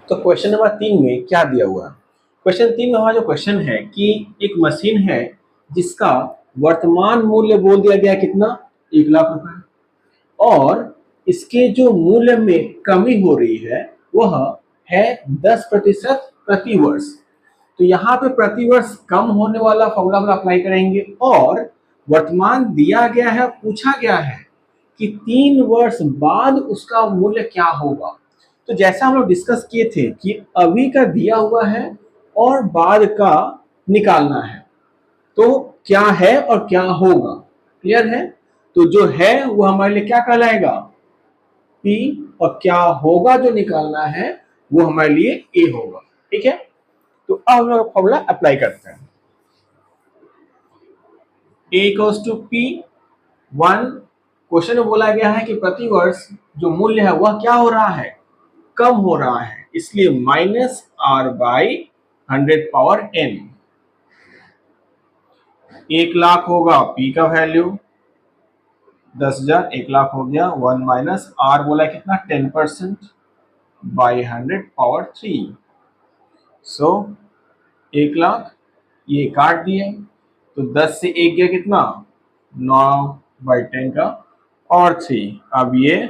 तो question number 3 में क्या दिया हुआ है? क्वेश्चन 3 में हमारा जो क्वेश्चन है कि एक मशीन है जिसका वर्तमान मूल्य बोल दिया गया कितना, 1,00,000 रुपए, और इसके जो मूल्य में कमी हो रही है वह है 10% प्रति वर्ष। तो यहाँ पे प्रति वर्ष कम होने वाला फॉर्मूला हम अप्लाई करेंगे, और वर्तमान दिया गया है, पूछा गया है कि 3 वर्ष बाद उसका मूल्य क्या होगा। तो जैसा हम लोग डिस्कस किए थे कि अभी का दिया हुआ है और बाद का निकालना है, तो क्या है और क्या होगा, क्लियर है? तो जो है वो हमारे लिए क्या कहलाएगा, P, और क्या होगा जो निकालना है वो हमारे लिए A होगा। ठीक है, तो अब हम लोग फॉर्मूला अप्लाई करते हैं। A equals to P 1, question में बोला गया है कि प्रति वर्ष जो मूल्य है वह क्या हो रहा है, कम हो रहा है, इसलिए -R/100 पावर n। 1,00,000 होगा P का वैल्यू, 10,000 1,00,000 हो गया, 1 माइनस R बोला कितना, 10% बाई 100 पावर 3। सो 1,00,000 ये काट दिए तो 10 से 1 गया कितना, 9/10 का और 3। अब ये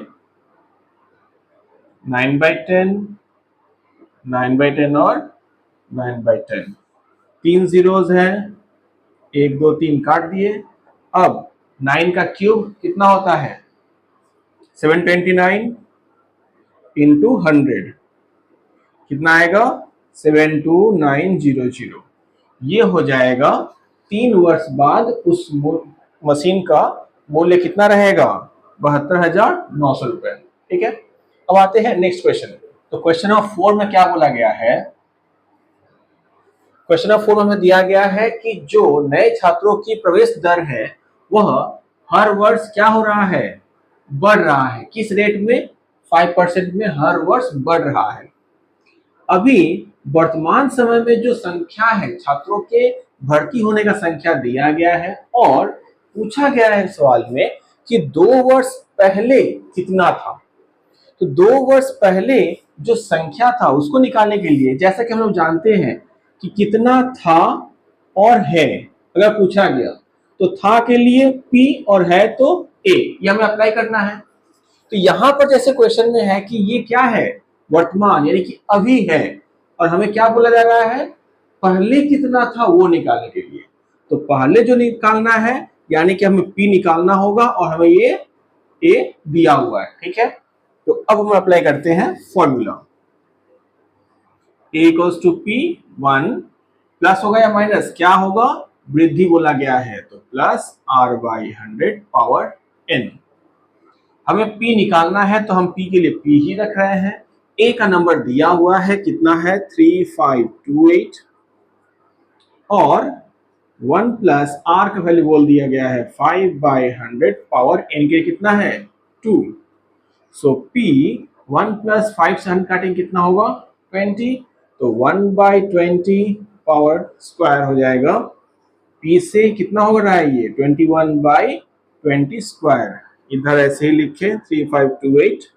9/10, 9/10 और 9/10, 3 जीरोज है, 1 2 3 काट दिए। अब 9 का क्यूब कितना होता है, 729 इंटू 100 कितना आएगा, 72900। ये हो जाएगा 3 वर्ष बाद उस मशीन का मूल्य कितना रहेगा, 72,900 रुपए। ठीक है, अब आते हैं नेक्स्ट क्वेश्चन। तो क्वेश्चन नंबर 4 में क्या बोला गया है, क्वेश्चन नंबर 4 में दिया गया है कि जो नए छात्रों की प्रवेश दर है वह हर वर्ष क्या हो रहा है, बढ़ रहा है। किस रेट में, 5% में हर वर्ष बढ़ रहा है। अभी वर्तमान समय में जो संख्या है छात्रों के भर्ती होने का संख्या दिया गया है, और पूछा गया है सवाल में कि 2 वर्ष पहले कितना था। तो 2 वर्ष पहले जो संख्या था उसको निकालने के लिए, जैसा कि हम लोग जानते हैं कि कितना था और है, अगर पूछा गया तो था के लिए P और है तो A, ये हमें अप्लाई करना है। तो यहां पर जैसे क्वेश्चन में है कि ये क्या है, वर्तमान यानी कि अभी है, और हमें क्या बोला जा रहा है, पहले कितना था वो निकालने के लिए। तो पहले जो निकालना है यानी कि हमें P निकालना होगा, और हमें ये A दिया हुआ है। ठीक है, तो अब हम अप्लाई करते हैं formula. A equals to P 1 plus होगा या माइनस, क्या होगा, वृद्धि बोला गया है तो प्लस R/100 पावर n। हमें P निकालना है तो हम P के लिए P ही रख रहे हैं। A का नंबर दिया हुआ है कितना है, 3528, और 1 प्लस R का वैल्यू बोल दिया गया है 5/100 पावर n के कितना है, 2। सो P 1 प्लस 5 से 100 काटेंगे कितना होगा, 20, तो 1/20 पावर स्क्वायर हो जाएगा। P से कितना हो रहा है ये, 21/20 स्क्वायर, इधर ऐसे ही लिखे 3528,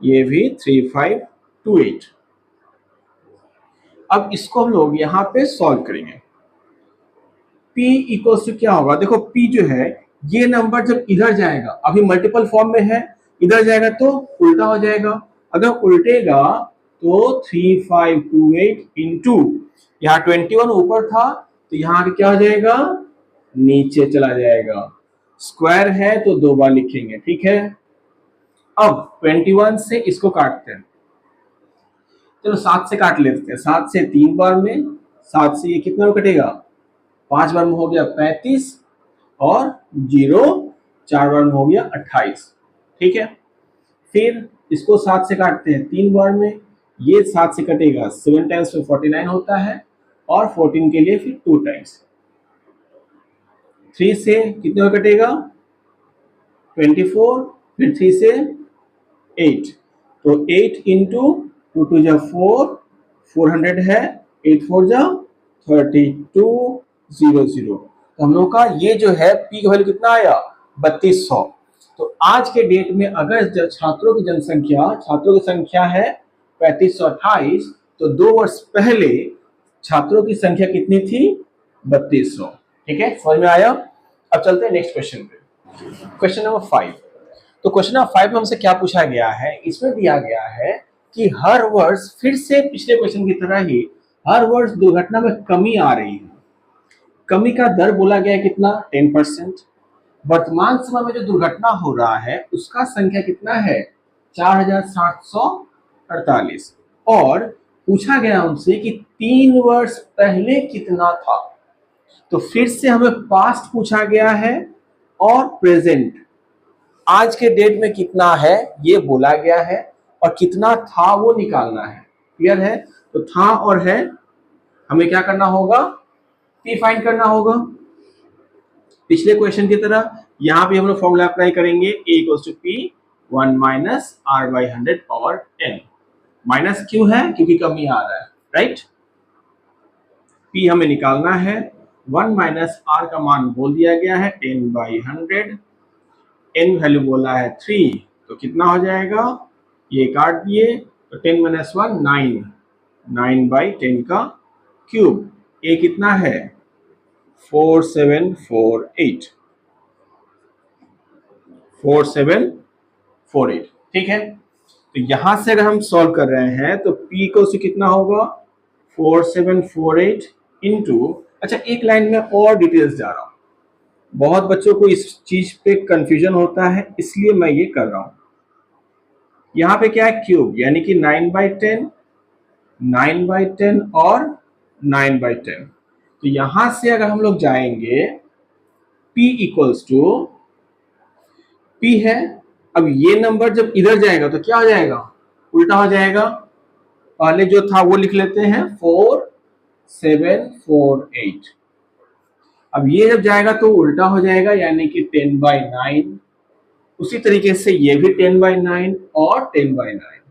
ये भी 3528। अब इसको हम लोग यहाँ पे सॉल्व करेंगे। P इक्वल्स टू क्या होगा, देखो P जो है ये नंबर जब इधर जाएगा, अभी मल्टीपल फॉर्म में है, इधर जाएगा तो उल्टा हो जाएगा। अगर उल्टेगा तो 3528 इंटू, यहाँ 21 ऊपर था तो यहाँ क्या हो जाएगा, नीचे चला जाएगा। स्क्वायर है तो 2 बार लिखेंगे। ठीक है, अब 21 से इसको काटते हैं, चलो 7 से काट लेते हैं। 7 से 3 बार में, 7 से ये कितना में कटेगा, 5 बार में हो गया 35, और 0 4 बार में हो गया 28। ठीक है, फिर इसको 7 से काटते हैं 3 बार में, ये 7 से कटेगा, 7 टाइम्स में 49 होता है, और 14 के लिए फिर 2 टाइम्स। 3 से कितने में कटेगा, 24, फिर 3 से 8, तो 8 इंटू 2 2 जा 4, 400 है, 8 4 जा 3200। तो हम लोग का ये जो है P का वैल्यू कितना आया, 3200। तो आज के डेट में अगर छात्रों की संख्या है 3528, तो 2 वर्ष पहले छात्रों की संख्या कितनी थी? 3200। ठीक है, समझ में आया? अब चलते हैं नेक्स्ट क्वेश्चन पे। Question number 5। तो क्वेश्चन नंबर 5 में हमसे क्या पूछा गया है? इसमें दिया गया है कि हर वर्ष, फिर से पिछले क्वेश्चन की तरह ही, हर वर्ष दुर्घटना में कमी आ रही है। कमी का दर बोला गया है कितना? 10%। वर्तमान समय में जो दुर्घटना हो रहा है उसका संख्या कितना है? 4748। और पूछा गया हमसे कि 3 वर्ष पहले कितना था। तो फिर से हमें पास्ट पूछा गया है और प्रेजेंट, आज के डेट में कितना है ये बोला गया है, और कितना था वो निकालना है। क्लियर है? तो था और है, हमें क्या करना होगा? पी फाइंड करना होगा। पिछले क्वेश्चन की तरह यहां भी हम लोग फॉर्मूला अप्लाई करेंगे, A equals to P 1 minus R by 100 power 10। Minus क्यों है? क्योंकि कमी आ रहा है, राइट? P हमें निकालना है, 1 माइनस R का मान बोल दिया गया है 10 बाई 100, n वैल्यू बोला है 3, तो कितना हो जाएगा? ये काट दिए, तो 10 माइनस 1 9, 9 बाई 10 का क्यूब। A कितना है? 4748, 4748। ठीक है, तो यहां से अगर हम सॉल्व कर रहे हैं तो P को से कितना होगा? 4748 इंटू, अच्छा एक लाइन में और डिटेल्स जा रहा हूं, बहुत बच्चों को इस चीज पे कंफ्यूजन होता है, इसलिए मैं ये कर रहा हूं। यहाँ पे क्या है? क्यूब, यानी कि 9/10, 9/10 और 9/10। तो यहां से अगर हम लोग जाएंगे, P इक्वल्स टू, P है, अब ये नंबर जब इधर जाएगा तो क्या हो जाएगा? उल्टा हो जाएगा। पहले जो था वो लिख लेते हैं 4748। अब ये जब जाएगा तो उल्टा हो जाएगा, यानी कि 10/9। उसी तरीके से ये भी 10/9 और 10/9।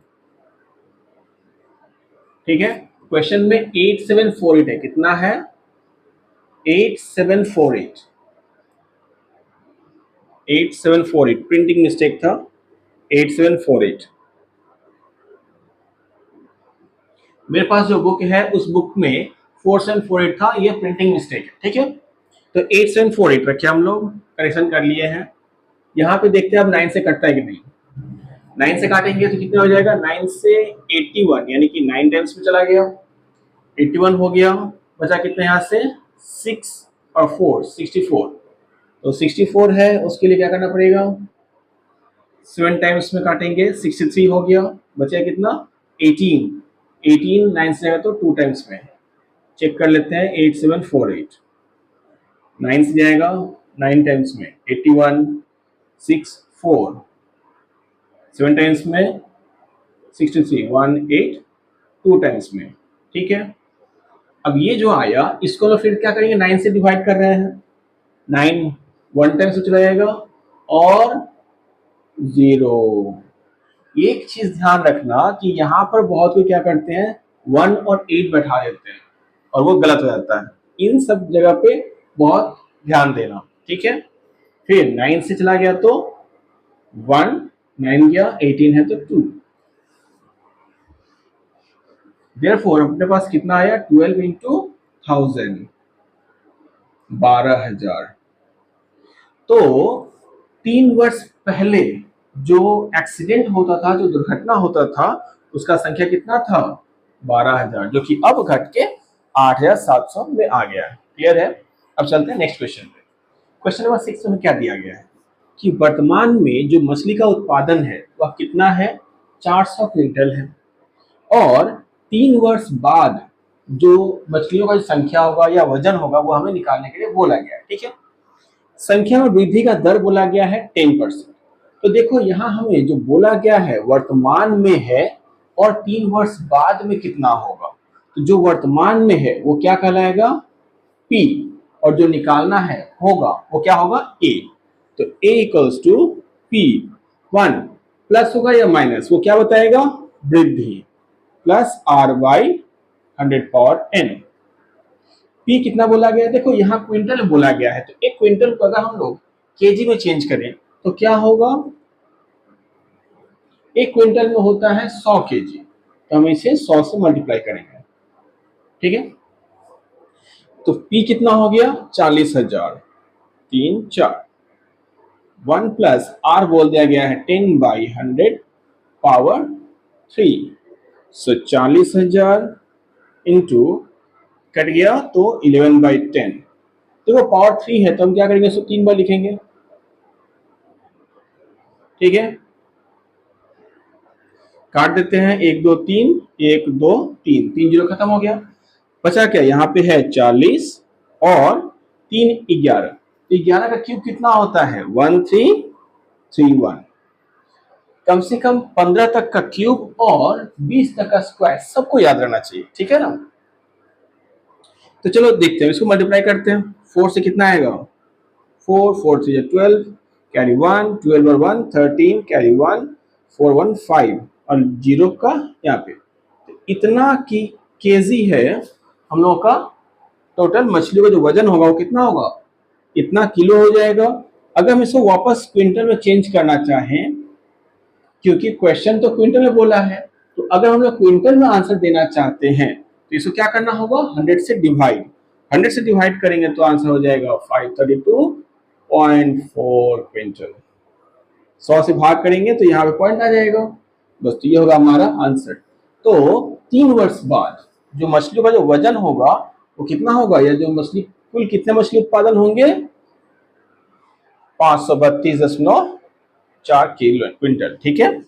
ठीक है, क्वेश्चन में 8748 है, कितना है? 8748, 8748, प्रिंटिंग मिस्टेक था, 8748। मेरे पास जो बुक है उस बुक में 4748 था, ये प्रिंटिंग मिस्टेक है। ठीक है, तो 8748 रखे हम लोग, करेक्शन कर लिए हैं। यहाँ पे देखते हैं अब 9 से कटता है कि नहीं। 9 से काटेंगे तो कितना हो जाएगा? 9 से 81, यानी कि 9 टाइम्स में चला गया, 81 हो गया। बचा कितना यहाँ से? 6 और 4, 64। तो 64 है, उसके लिए क्या करना पड़ेगा? 7 टाइम्स में काटेंगे, 63 हो गया। बचा कितना? 18। 18 9 से जाएगा तो 2 टाइम्स में। चेक कर लेते हैं, 8748 9 से जाएगा 9 टाइम्स में 81, 6 4, 7 टाइम्स में 63, 1 8, 2 टाइम्स में। ठीक है, अब ये जो आया इसको तो फिर क्या करेंगे? 9 से डिवाइड कर रहे हैं, 9 1 टाइम से चला जाएगा और 0। एक चीज ध्यान रखना कि यहाँ पर बहुत कोई क्या करते हैं, 1 और 8 बैठा देते हैं और वो गलत हो जाता है। इन सब जगह पे बहुत ध्यान देना। ठीक है, फिर 9 से चला गया तो 1, 9 गया, 18 है तो 2। देयरफॉर अपने पास कितना आया? 12 इंटू 1000, 12,000। तो 3 वर्ष पहले जो एक्सीडेंट होता था, जो दुर्घटना होता था, उसका संख्या कितना था? 12,000, जो कि अब घट के 8,700 में आ गया है। क्लियर है? अब चलते हैं नेक्स्ट क्वेश्चन पे। क्वेश्चन नंबर 6 में क्या दिया गया है कि वर्तमान में जो मछली का उत्पादन है वह कितना है? 400 क्विंटल है, और 3 वर्ष बाद जो मछलियों का संख्या होगा या वजन होगा वो हमें निकालने के लिए बोला गया है। ठीक है, संख्या में वृद्धि का दर बोला गया है 10%। तो देखो यहाँ हमें जो बोला गया है वर्तमान में है, और 3 वर्ष बाद में कितना होगा। तो जो वर्तमान में है वो क्या कहलाएगा? P, और जो निकालना है होगा वो क्या होगा? A। तो A equals to P 1 plus होगा या माइनस, वो क्या बताएगा? वृद्धि, plus R by 100 power n। P कितना बोला गया है? देखो यहाँ क्विंटल में बोला गया है, तो एक क्विंटल को अगर हम लोग केजी में चेंज करें तो क्या होगा, एक क्विंटल में होता है 100 केजी, तो हम इसे 100 से मल्टीप्लाई करेंगे। ठीक है, तो P कितना हो गया 40,000, 3 4 1 प्लस R बोल दिया गया है 10/100 पावर 3, सो 40,000 इंटू कट गया तो 11/10। देखो पावर 3 है तो हम क्या करेंगे, इसको 3 बार लिखेंगे। ठीक है, काट देते हैं, 1 2 3, 1 2 3, 3 जीरो खत्म हो गया। बचा क्या, यहाँ पे है 40 और 3 11, तो 11 का क्यूब कितना होता है 1331। कम से कम 15 तक का क्यूब और 20 तक का स्क्वायर सबको याद रहना चाहिए। ठीक है ना, तो चलो देखते हैं, इसको मल्टीप्लाई करते हैं। 4 से कितना आएगा, 4 4 3 12, कैरी 1, 12 और 1 13, कैरी 1 4 1 5 और जीरो का यहाँ पे, तो इतना की केजी है हम लोगों का टोटल मछली का जो वजन होगा वो कितना होगा, इतना किलो हो जाएगा। अगर हम इसको वापस क्विंटल में चेंज करना चाहें, क्योंकि क्वेश्चन तो क्विंटल में बोला है, तो अगर हम लोग क्विंटल में आंसर देना चाहते हैं तो इसको क्या करना होगा, 100 से डिवाइड, 100 से डिवाइड करेंगे तो आंसर हो जाएगा 532.4 क्विंटल। 100 से भाग करेंगे तो यहाँ पे पॉइंट आ जाएगा, बस। तो ये होगा हमारा आंसर। तो 3 वर्ष बाद जो मछलियों का जो वजन होगा वो कितना होगा, या जो मछली कुल कितने मछली उत्पादन होंगे, 532.4 किलो क्विंटल। ठीक है।